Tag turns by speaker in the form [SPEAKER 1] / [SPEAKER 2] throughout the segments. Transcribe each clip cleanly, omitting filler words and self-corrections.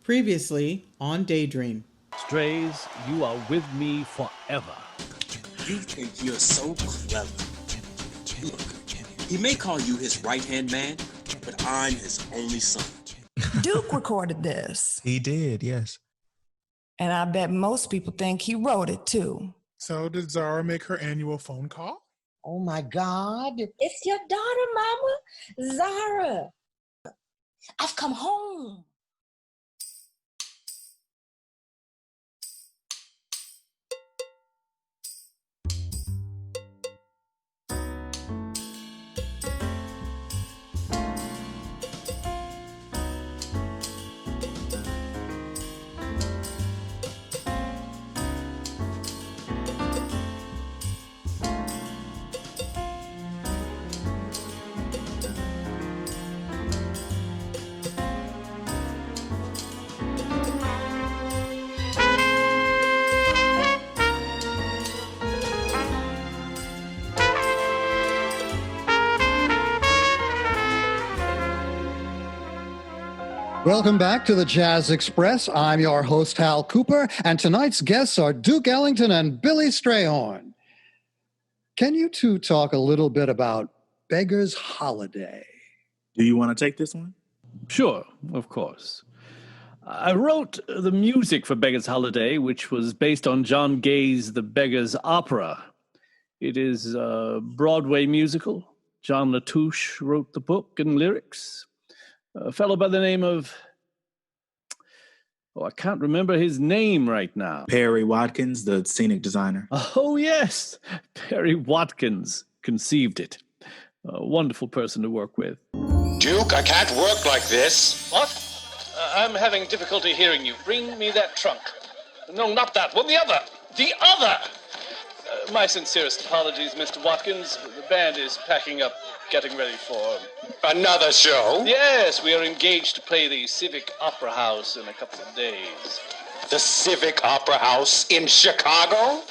[SPEAKER 1] Previously on Daydream.
[SPEAKER 2] Strays, you are with me forever.
[SPEAKER 3] You think you're so clever. Look, he may call you his right-hand man, but I'm his only son.
[SPEAKER 4] Duke recorded this.
[SPEAKER 5] He did, yes.
[SPEAKER 4] And I bet most people think he wrote it too.
[SPEAKER 6] So did Zara make her annual phone call?
[SPEAKER 7] Oh my God.
[SPEAKER 8] It's your daughter, Mama. Zara. I've come home.
[SPEAKER 9] Welcome back to the Jazz Express. I'm your host, Hal Cooper, and tonight's guests are Duke Ellington and Billy Strayhorn. Can you two talk a little bit about Beggar's Holiday?
[SPEAKER 5] Do you want to take this one?
[SPEAKER 2] Sure, of course. I wrote the music for Beggar's Holiday, which was based on John Gay's The Beggar's Opera. It is a Broadway musical. John Latouche wrote the book and lyrics. A fellow by the name of, I can't remember his name right now.
[SPEAKER 5] Perry Watkins, the scenic designer.
[SPEAKER 2] Oh, yes. Perry Watkins conceived it. A wonderful person to work with.
[SPEAKER 10] Duke, I can't work like this.
[SPEAKER 2] What? I'm having difficulty hearing you. Bring me that trunk. No, not that one. The other. The other! My sincerest apologies, Mr. Watkins. The band is packing up, getting ready for...
[SPEAKER 10] Another show?
[SPEAKER 2] Yes, we are engaged to play the Civic Opera House in a couple of days.
[SPEAKER 10] The Civic Opera House in Chicago?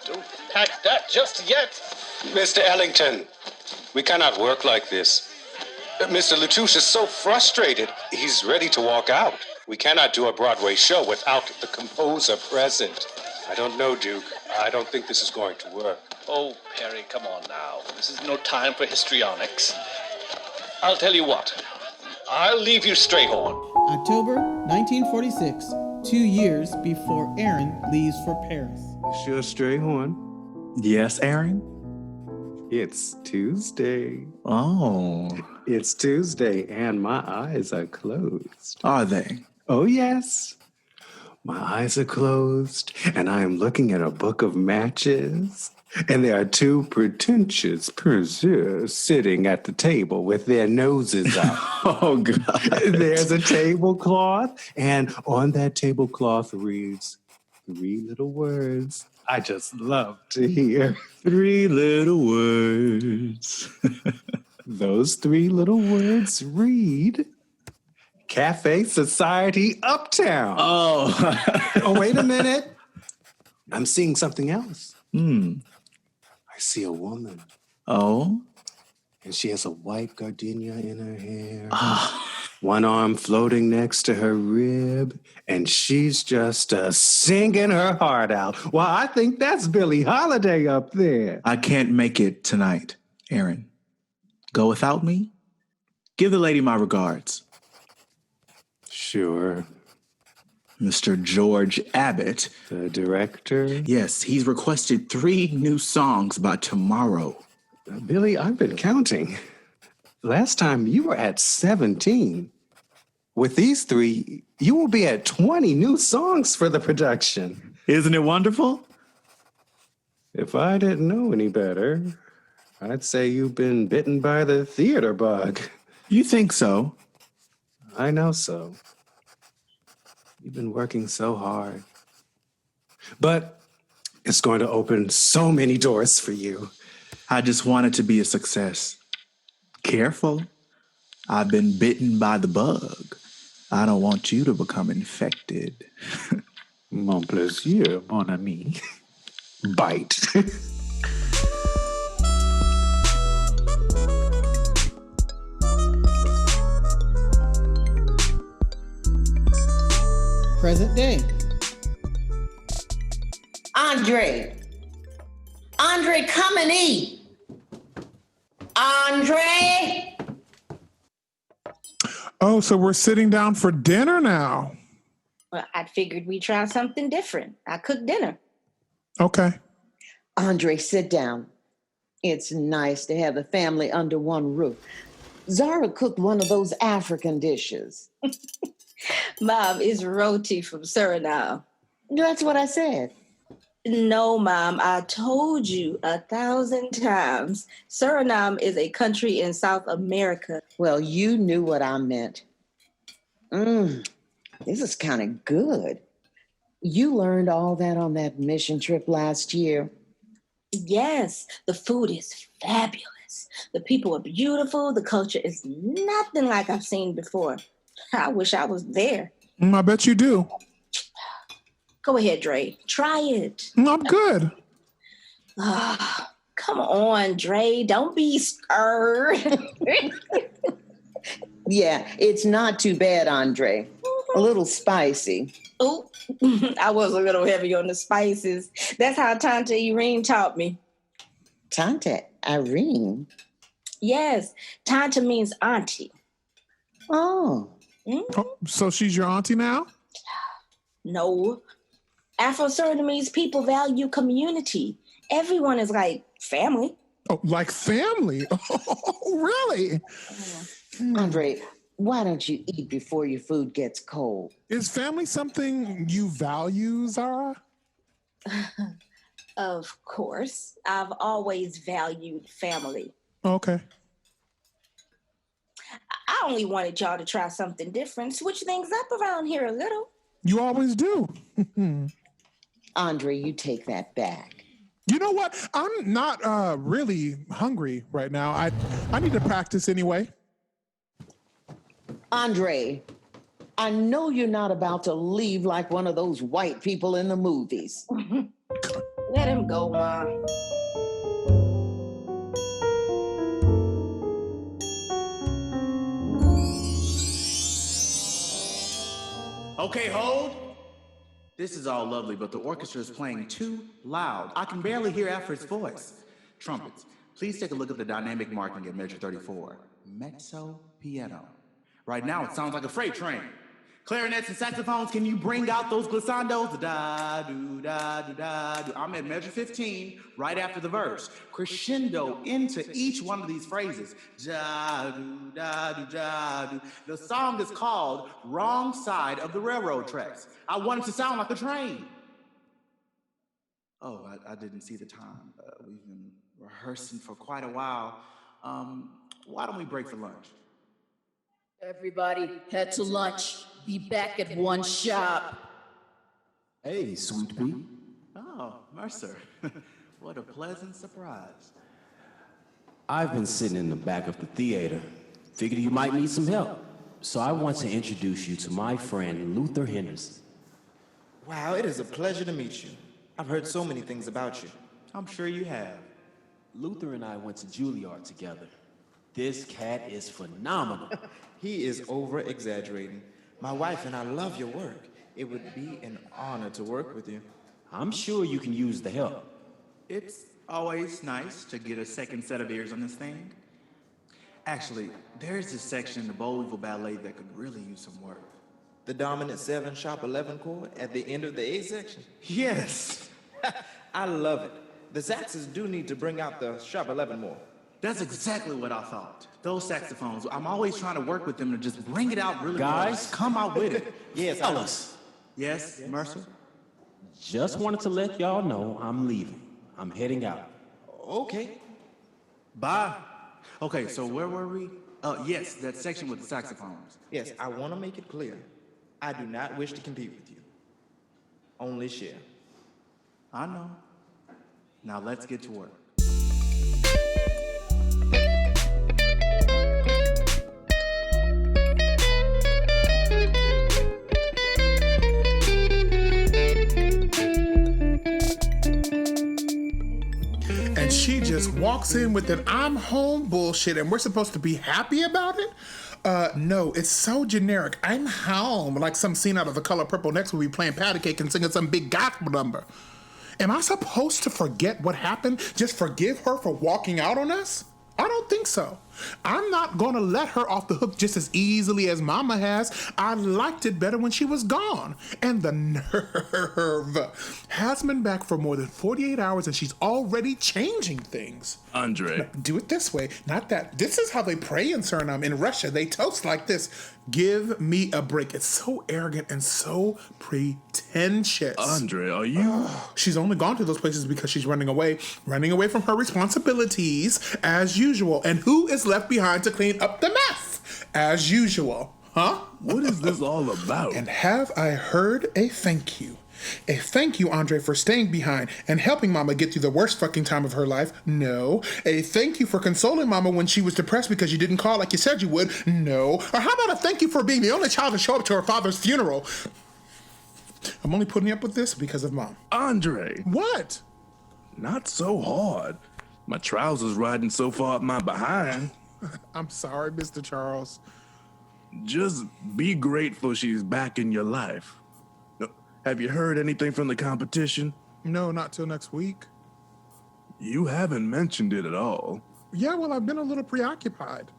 [SPEAKER 2] Don't pack that just yet.
[SPEAKER 10] Mr. Ellington, we cannot work like this. Mr. Latouche is so frustrated, he's ready to walk out. We cannot do a Broadway show without the composer present. I don't know, Duke. I don't think this is going to work.
[SPEAKER 2] Oh, Perry, come on now. This is no time for histrionics. I'll tell you what. I'll leave you Strayhorn.
[SPEAKER 1] October 1946, 2 years before Aaron leaves for Paris.
[SPEAKER 11] Monsieur Strayhorn.
[SPEAKER 5] Yes, Aaron?
[SPEAKER 11] It's Tuesday.
[SPEAKER 5] Oh.
[SPEAKER 11] It's Tuesday, and my eyes are closed.
[SPEAKER 5] Are they?
[SPEAKER 11] Oh, yes. My eyes are closed, and I am looking at a book of matches. And there are two pretentious persons sitting at the table with their noses up.
[SPEAKER 5] Oh, God.
[SPEAKER 11] There's a tablecloth, and on that tablecloth reads 3 little words I just love to hear.
[SPEAKER 5] 3 little words.
[SPEAKER 11] Those 3 little words read... Cafe Society Uptown.
[SPEAKER 5] Oh.
[SPEAKER 11] Oh, wait a minute. I'm seeing something else. I see a woman.
[SPEAKER 5] Oh?
[SPEAKER 11] And she has a white gardenia in her hair. One arm floating next to her rib. And she's just singing her heart out. Well, I think that's Billie Holiday up there.
[SPEAKER 5] I can't make it tonight, Aaron. Go without me? Give the lady my regards.
[SPEAKER 11] Sure.
[SPEAKER 5] Mr. George Abbott.
[SPEAKER 11] The director?
[SPEAKER 5] Yes, he's requested 3 new songs by tomorrow.
[SPEAKER 11] Billy, I've been counting. Last time you were at 17. With these 3, you will be at 20 new songs for the production.
[SPEAKER 5] Isn't it wonderful?
[SPEAKER 11] If I didn't know any better, I'd say you've been bitten by the theater bug.
[SPEAKER 5] You think so?
[SPEAKER 11] I know so. You've been working so hard. But it's going to open so many doors for you.
[SPEAKER 5] I just want it to be a success. Careful. I've been bitten by the bug. I don't want you to become infected.
[SPEAKER 11] Mon plaisir, mon ami. Bite.
[SPEAKER 1] Present day.
[SPEAKER 7] Andre, come and eat. Andre.
[SPEAKER 6] Oh, so we're sitting down for dinner now.
[SPEAKER 8] Well, I figured we'd try something different. I cooked dinner.
[SPEAKER 6] Okay.
[SPEAKER 7] Andre, sit down. It's nice to have the family under one roof. Zara cooked one of those African dishes.
[SPEAKER 8] Mom, it's roti from Suriname.
[SPEAKER 7] That's what I said.
[SPEAKER 8] No, Mom, I told you 1,000 times. Suriname is a country in South America.
[SPEAKER 7] Well, you knew what I meant. This is kind of good. You learned all that on that mission trip last year.
[SPEAKER 8] Yes, the food is fabulous. The people are beautiful. The culture is nothing like I've seen before. I wish I was there.
[SPEAKER 6] I bet you do.
[SPEAKER 8] Go ahead, Dre. Try it.
[SPEAKER 6] I'm good.
[SPEAKER 8] Come on, Dre. Don't be scared.
[SPEAKER 7] Yeah, it's not too bad, Andre. A little spicy.
[SPEAKER 8] Oh, I was a little heavy on the spices. That's how Tante Irene taught me.
[SPEAKER 7] Tante Irene?
[SPEAKER 8] Yes, Tante means auntie.
[SPEAKER 7] Oh.
[SPEAKER 6] Oh, so she's your auntie now?
[SPEAKER 8] No. Afro-Surinamese people value community. Everyone is like family.
[SPEAKER 6] Oh, like family? Oh, really?
[SPEAKER 7] Andre, why don't you eat before your food gets cold?
[SPEAKER 6] Is family something you value, Zara?
[SPEAKER 8] Of course. I've always valued family.
[SPEAKER 6] Okay.
[SPEAKER 8] I only wanted y'all to try something different, switch things up around here a little.
[SPEAKER 6] You always do.
[SPEAKER 7] Andre, you take that back.
[SPEAKER 6] You know what? I'm not really hungry right now. I need to practice anyway.
[SPEAKER 7] Andre, I know you're not about to leave like one of those white people in the movies.
[SPEAKER 8] Let him go, Ma.
[SPEAKER 5] Okay, hold. This is all lovely, but the orchestra is playing too loud. I can barely hear Alfred's voice. Trumpets, please take a look at the dynamic marking at measure 34. Mezzo piano. Right now, it sounds like a freight train. Clarinets and saxophones, can you bring out those glissandos? Da-do-da-do-da-do-da-do. I'm at measure 15, right after the verse. Crescendo into each one of these phrases. Da-do-da-do-da-do. The song is called Wrong Side of the Railroad Tracks. I want it to sound like a train. Oh, I didn't see the time. We've been rehearsing for quite a while. Why don't we break for lunch?
[SPEAKER 12] Everybody, head to lunch. Be back at one sharp.
[SPEAKER 5] Hey, sweet pea. Oh, Mercer. What a pleasant surprise.
[SPEAKER 13] I've been sitting in the back of the theater. Figured you might need some help. So I want to introduce you to my friend Luther Henderson.
[SPEAKER 14] Wow, it is a pleasure to meet you. I've heard so many things about you.
[SPEAKER 5] I'm sure you have.
[SPEAKER 13] Luther and I went to Juilliard together. This cat is phenomenal.
[SPEAKER 14] He is over-exaggerating. My wife and I love your work. It would be an honor to work with you.
[SPEAKER 13] I'm sure you can use the help.
[SPEAKER 5] It's always nice to get a second set of ears on this thing. Actually, there's this section in the Beaulieu Ballet that could really use some work.
[SPEAKER 14] The dominant 7 sharp 11 chord at the end of the A section?
[SPEAKER 5] Yes.
[SPEAKER 14] I love it. The saxes do need to bring out the sharp 11 more.
[SPEAKER 5] That's exactly what I thought. Those saxophones, I'm always trying to work with them to just bring it out really
[SPEAKER 13] Guys,
[SPEAKER 5] well. Come out with it.
[SPEAKER 14] Yes,
[SPEAKER 13] fellas.
[SPEAKER 5] Yes, Mercer?
[SPEAKER 13] Just wanted to let y'all know I'm leaving. I'm heading out.
[SPEAKER 14] Okay.
[SPEAKER 5] Bye. Okay, so where were we? Yes, that section with the saxophones.
[SPEAKER 14] Yes, I want to make it clear. I do not wish to compete with you. Only share.
[SPEAKER 5] I know. Now let's get to work.
[SPEAKER 6] And she just walks in with an I'm home bullshit and we're supposed to be happy about it? No, it's so generic. I'm home, like some scene out of The Color Purple. Next we'll be playing patty cake and singing some big gospel number. Am I supposed to forget what happened? Just forgive her for walking out on us? I don't think so. I'm not gonna let her off the hook just as easily as Mama has. I liked it better when she was gone. And the nerve. Has been back for more than 48 hours and she's already changing things.
[SPEAKER 15] Andre.
[SPEAKER 6] No, do it this way, not that. This is how they pray in Suriname. In Russia, they toast like this. Give me a break. It's so arrogant and so pretentious.
[SPEAKER 15] Andre, are you?
[SPEAKER 6] She's only gone to those places because she's running away from her responsibilities as usual. And who is left behind to clean up the mess? As usual. Huh?
[SPEAKER 15] What is this all about?
[SPEAKER 6] And have I heard a thank you? A thank you, Andre, for staying behind and helping Mama get through the worst fucking time of her life? No. A thank you for consoling Mama when she was depressed because you didn't call like you said you would? No. Or how about a thank you for being the only child to show up to her father's funeral? I'm only putting up with this because of Mom.
[SPEAKER 15] Andre.
[SPEAKER 6] What?
[SPEAKER 15] Not so hard. My trousers riding so far up my behind.
[SPEAKER 6] I'm sorry, Mr. Charles.
[SPEAKER 15] Just be grateful she's back in your life. Have you heard anything from the competition?
[SPEAKER 6] No, not till next week.
[SPEAKER 15] You haven't mentioned it at all.
[SPEAKER 6] Yeah, well, I've been a little preoccupied.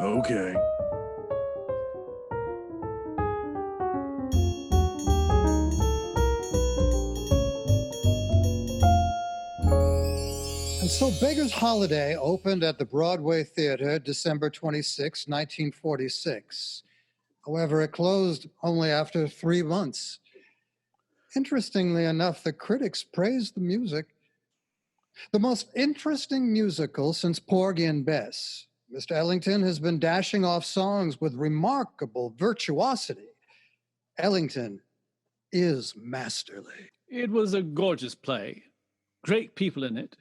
[SPEAKER 15] Okay.
[SPEAKER 9] And so Beggar's Holiday opened at the Broadway Theater December 26, 1946. However, it closed only after 3 months. Interestingly enough, the critics praised the music. The most interesting musical since Porgy and Bess. Mr. Ellington has been dashing off songs with remarkable virtuosity. Ellington is masterly.
[SPEAKER 2] It was a gorgeous play. Great people in it.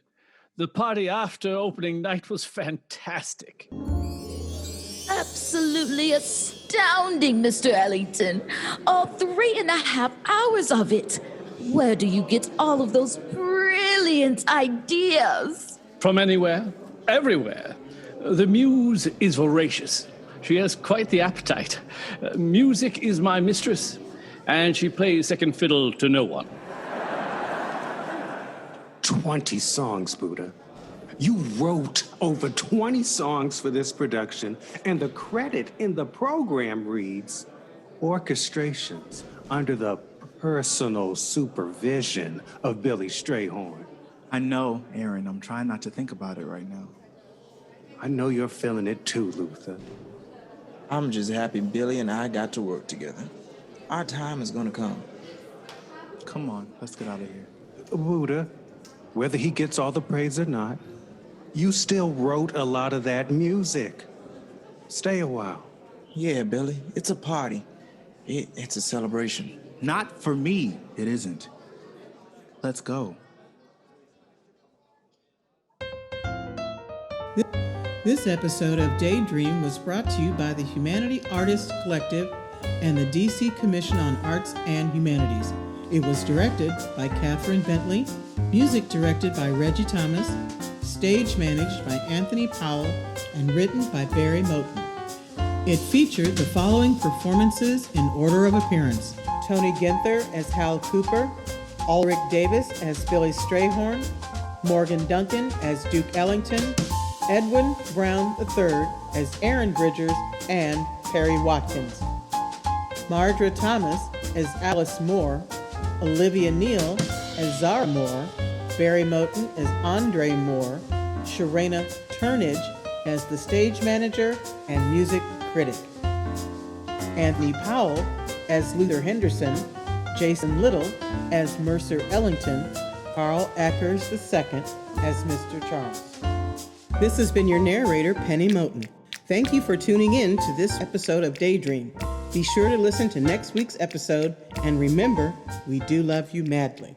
[SPEAKER 2] The party after opening night was fantastic.
[SPEAKER 12] Absolutely astounding, Mr. Ellington. All 3.5 hours of it. Where do you get all of those brilliant ideas?
[SPEAKER 2] From anywhere, everywhere. The muse is voracious. She has quite the appetite. Music is my mistress, and she plays second fiddle to no one.
[SPEAKER 11] 20 songs, Buddha. You wrote over 20 songs for this production, and the credit in the program reads, orchestrations under the personal supervision of Billy Strayhorn.
[SPEAKER 5] I know, Aaron. I'm trying not to think about it right now.
[SPEAKER 11] I know you're feeling it too, Luther.
[SPEAKER 14] I'm just happy Billy and I got to work together. Our time is gonna come.
[SPEAKER 5] Come on, let's get out of here.
[SPEAKER 11] Buddha, whether he gets all the praise or not, you still wrote a lot of that music. Stay a while.
[SPEAKER 14] Yeah, Billy, it's a party. It's a celebration.
[SPEAKER 5] Not for me, it isn't. Let's go.
[SPEAKER 1] This episode of Daydream was brought to you by the Humanity Artists Collective and the DC Commission on Arts and Humanities. It was directed by Kathryn Bentley, music directed by Reggie Thomas, stage managed by Anthony Powell, and written by Barry Moton. It featured the following performances in order of appearance: Tony Ginther as Hal Cooper, Ulrich Davis as Billy Strayhorn, Morgan Duncan as Duke Ellington, Edwin Brown III as Aaron Bridgers and Perry Watkins, Mardra Thomas as Alice Moore, Olivia Neal as Zara Moore, Barry Moton as Andre Moore, Sharena Turnage as the stage manager and music critic, Anthony Powell as Luther Henderson, Jason Little as Mercer Ellington, Carl Ackers II as Mr. Charles. This has been your narrator, Penny Moton. Thank you for tuning in to this episode of Daydream. Be sure to listen to next week's episode, and remember, we do love you madly.